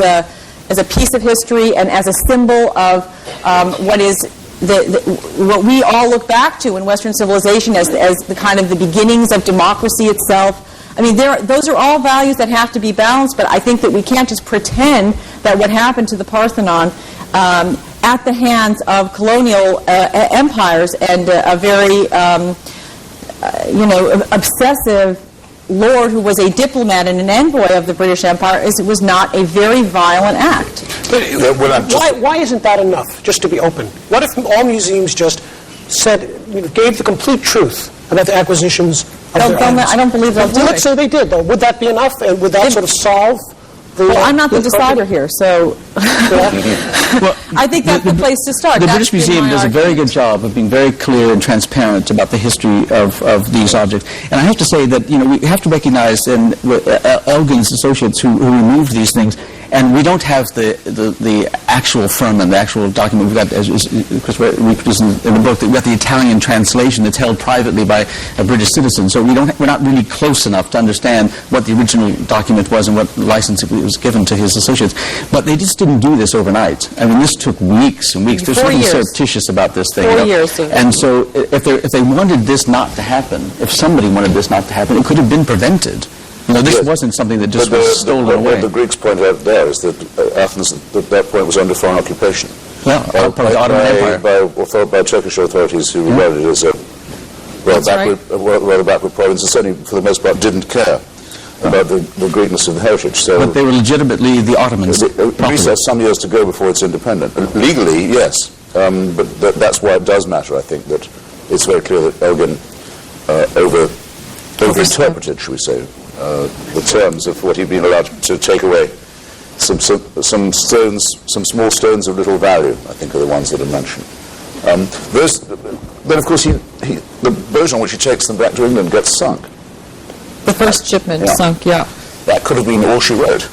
as a piece of history and as a symbol of what is what we all look back to in Western civilization as the kind of the beginnings of democracy itself. I mean, those are all values that have to be balanced, but I think that we can't just pretend that what happened to the Parthenon at the hands of colonial empires and a very, obsessive lord who was a diplomat and an envoy of the British Empire was not a very violent act. Why isn't that enough, just to be open? What if all museums just gave the complete truth about the acquisitions of their items? I don't believe they'll do it. Let's say they did, though. Would that be enough? And would that sort of solve the... Well, I'm not the decider here, so... Well, I think that's the place to start. The British Museum does a very good job of being very clear and transparent about the history of these objects. And I have to say that, we have to recognize Elgin's associates who removed these things, and we don't have the actual firman, the actual document. We've got, as Chris reproduced in the book, we've got the Italian translation that's held privately by a British citizen. So we're not really close enough to understand what the original document was and what license it was given to his associates. But they just didn't do this overnight. I mean, this took weeks and weeks. There's something surreptitious about this thing. 4 years. And so if they wanted this not to happen, if somebody wanted this not to happen, it could have been prevented. This wasn't something that just was stolen away. What the Greeks pointed out there is that Athens at that point was under foreign occupation. Well, by the Ottoman Empire. By Turkish authorities who regarded it as a rather backward province, and certainly for the most part didn't care about the greatness of the heritage. So, but they were legitimately the Ottomans. Greece has some years to go before it's independent. Legally, yes, but that's why it does matter, I think, that it's very clear that Elgin over-interpreted, shall we say, the terms of what he'd been allowed to take away. Some stones, some small stones of little value, I think, are the ones that are mentioned. Then, of course, the boat on which he takes them back to England gets sunk. The first shipment sunk, yeah. That could have been all she wrote.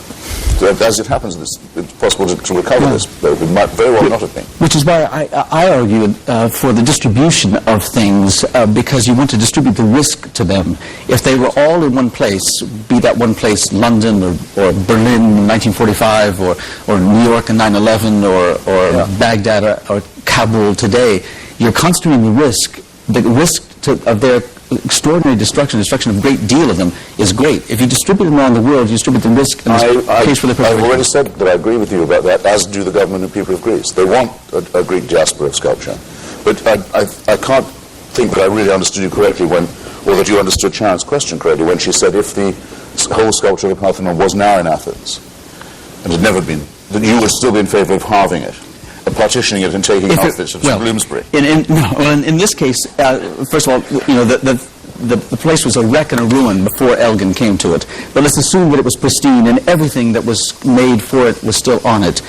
As it happens, it's possible to recover this, but it might very well not have been. Which is why I argued for the distribution of things, because you want to distribute the risk to them. If they were all in one place, be that one place London or Berlin in 1945 or New York in 9/11 or Baghdad or Kabul today, you're concentrating the risk of their extraordinary destruction of a great deal of them is great. If you distribute them around the world, you distribute the risk and case for the I've already said that I agree with you about that, as do the government and people of Greece. They want a Greek diaspora of sculpture. But I can't think that I really understood you correctly or that you understood Sharon's question correctly when she said if the whole sculpture of the Parthenon was now in Athens and had never been, that you would still be in favour of halving it, and partitioning it and taking it off of Bloomsbury. In this case, first of all, the place was a wreck and a ruin before Elgin came to it. But let's assume that it was pristine and everything that was made for it was still on it.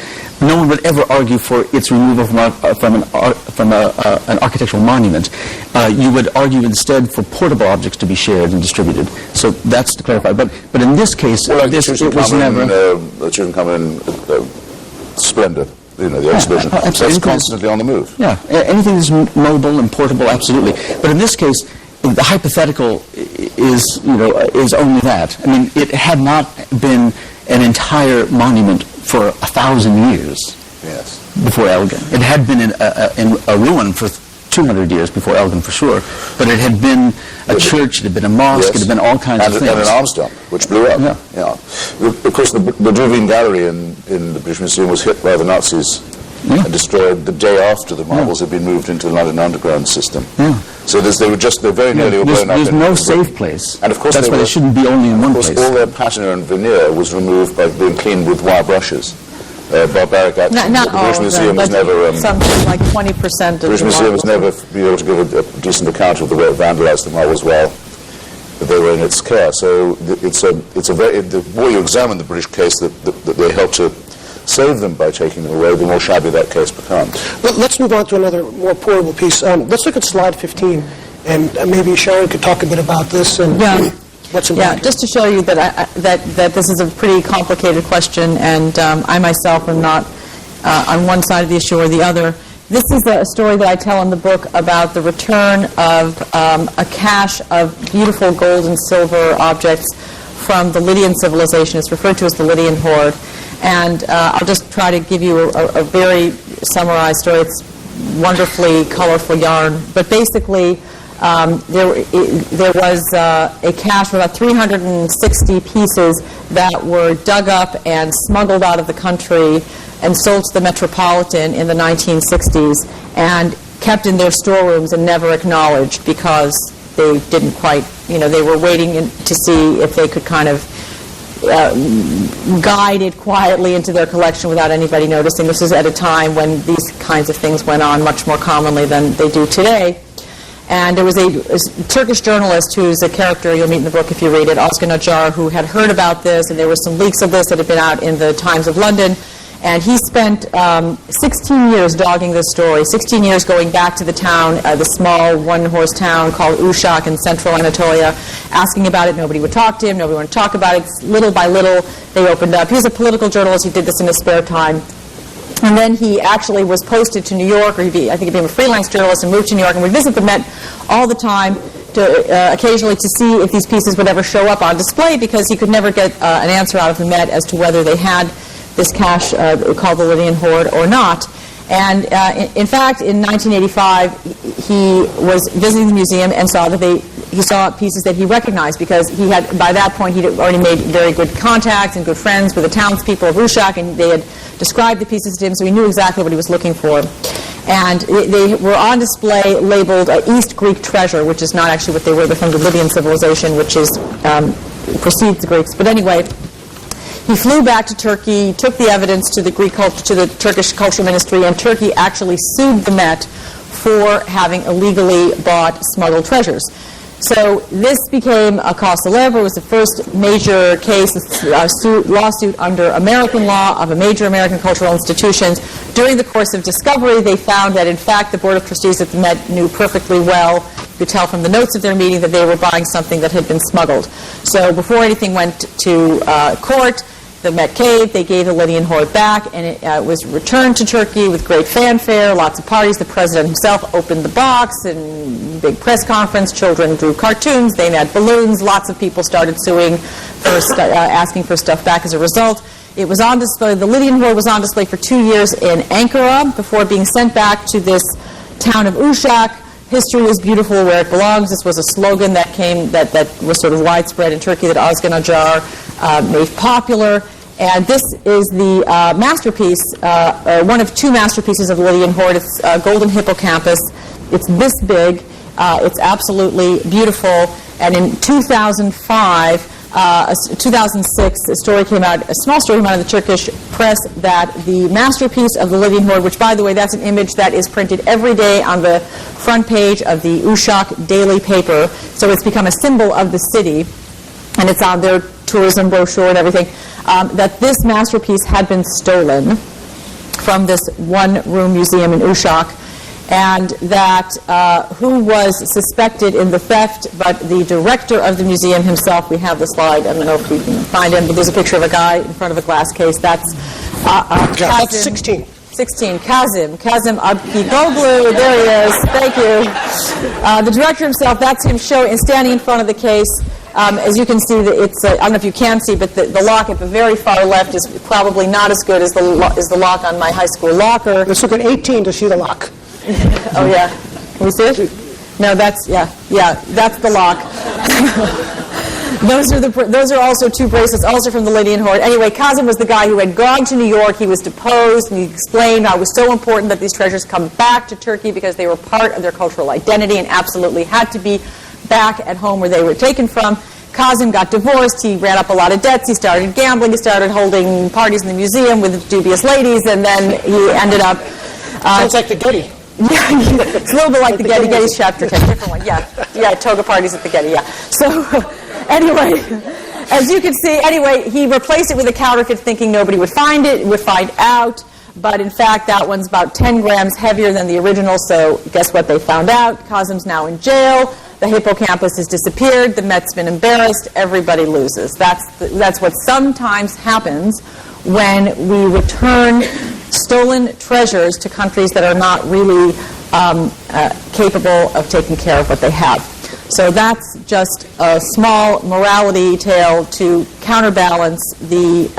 No one would ever argue for its removal from an architectural monument. You would argue instead for portable objects to be shared and distributed. So that's to clarify. But in this case, it was never. It shouldn't come in splendor. The exhibition. That's constantly on the move. Yeah, anything that's mobile and portable, absolutely. But in this case, the hypothetical is only that. I mean, it had not been an entire monument for 1,000 years before Elgin. It had been in a ruin for 200 years before Elgin, for sure. But it had been a church, it had been a mosque, it had been all kinds of things. And an arms dump, which blew up. Yeah. Of course, the Duveen Gallery in the British Museum was hit by the Nazis and destroyed the day after the marbles had been moved into the London Underground system. So they're very nearly blown up. There's no safe place. And of course, that's why they shouldn't be only in one place. Of course, all their patina and veneer was removed by being cleaned with wire brushes. Barbaric action. Not all of them, but something like 20% of the British Museum has never been able to give a decent account of the way it vandalized the marbles while they were in its care. So the more you examine the British case that they helped to save them by taking them away, the more shabby that case becomes. Let's move on to another more portable piece. Let's look at slide 15, and maybe Sharon could talk a bit about this and what's involved. Yeah, just to show you that that this is a pretty complicated question, and I myself am not on one side of the issue or the other. This is a story that I tell in the book about the return of a cache of beautiful gold and silver objects from the Lydian civilization. It's referred to as the Lydian hoard. And I'll just try to give you a very summarized story. It's wonderfully colorful yarn. But basically, there was a cache of about 360 pieces that were dug up and smuggled out of the country and sold to the Metropolitan in the 1960s and kept in their storerooms and never acknowledged because they didn't quite, they were waiting to see if they could kind of guide it quietly into their collection without anybody noticing. This is at a time when these kinds of things went on much more commonly than they do today. And there was a Turkish journalist who's a character you'll meet in the book if you read it, Özkan Acar, who had heard about this, and there were some leaks of this that had been out in the Times of London. And he spent 16 years dogging this story, 16 years going back to the town, the small one-horse town called Uşak in central Anatolia, asking about it. Nobody would talk to him. Nobody wanted to talk about it. Little by little, they opened up. He was a political journalist. He did this in his spare time. And then he actually was posted to New York, or I think he became a freelance journalist and moved to New York and would visit the Met all the time, occasionally to see if these pieces would ever show up on display, because he could never get an answer out of the Met as to whether they had this cache called the Lydian Hoard or not. And in fact, in 1985, he was visiting the museum and saw that he saw pieces that he recognized, because he had, by that point, he'd already made very good contacts and good friends with the townspeople of Uşak, and they had described the pieces to him, so he knew exactly what he was looking for. And they were on display labeled East Greek treasure, which is not actually what they were. They're from the Lydian civilization, which is precedes the Greeks. But anyway, he flew back to Turkey, took the evidence to the Turkish Cultural Ministry, and Turkey actually sued the Met for having illegally bought smuggled treasures. So this became a cause célèbre. It was the first major case, lawsuit under American law of a major American cultural institutions. During the course of discovery, they found that, in fact, the Board of Trustees at the Met knew perfectly well, you could tell from the notes of their meeting, that they were buying something that had been smuggled. So before anything went to court, the Met caved. They gave the Lydian Hoard back, and it was returned to Turkey with great fanfare, lots of parties. The president himself opened the box, and big press conference. Children drew cartoons. They had balloons. Lots of people started suing for asking for stuff back as a result. It was on display. The Lydian Hoard was on display for 2 years in Ankara before being sent back to this town of Uşak. History is beautiful where it belongs. This was a slogan that was sort of widespread in Turkey that Özkan Acar made popular. And this is the masterpiece, one of two masterpieces of the Lydian Hoard. It's Golden Hippocampus. It's this big. It's absolutely beautiful. And in 2006, a story came out, a small story came out of the Turkish press, that the masterpiece of the Lydian Hoard, which, by the way, that's an image that is printed every day on the front page of the Uşak daily paper, so it's become a symbol of the city, and it's on their tourism brochure and everything, that this masterpiece had been stolen from this one-room museum in Uşak, and that who was suspected in the theft, but the director of the museum himself. We have the slide. I don't know if we can find him, but there's a picture of a guy in front of a glass case. That's That's 16. Kazim Abkigoglu. There he is. Thank you. The director himself, that's him standing in front of the case. As you can see, it's I don't know if you can see, but the lock at the very far left is probably not as good as the lock on my high school locker. Let's look at 18 to see the lock. Oh, yeah. Can we see it? No, that's the lock. Those are also two bracelets, also from the Lydian Hoard. Anyway, Kazim was the guy who had gone to New York. He was deposed, and he explained how it was so important that these treasures come back to Turkey because they were part of their cultural identity and absolutely had to be back at home where they were taken from. Kazim got divorced. He ran up a lot of debts. He started gambling. He started holding parties in the museum with dubious ladies, and then he ended up... Sounds like the Getty. Yeah, it's a little bit like the Getty's chapter 10, different one. Yeah, toga parties at the Getty. Yeah. So anyway, as you can see, he replaced it with a counterfeit, thinking nobody would find it, would find out. But in fact, that one's about 10 grams heavier than the original. So guess what? They found out. Kazim's now in jail. The hippocampus has disappeared. The Met's been embarrassed. Everybody loses. That's what sometimes happens when we return stolen treasures to countries that are not really capable of taking care of what they have. So that's just a small morality tale to counterbalance the,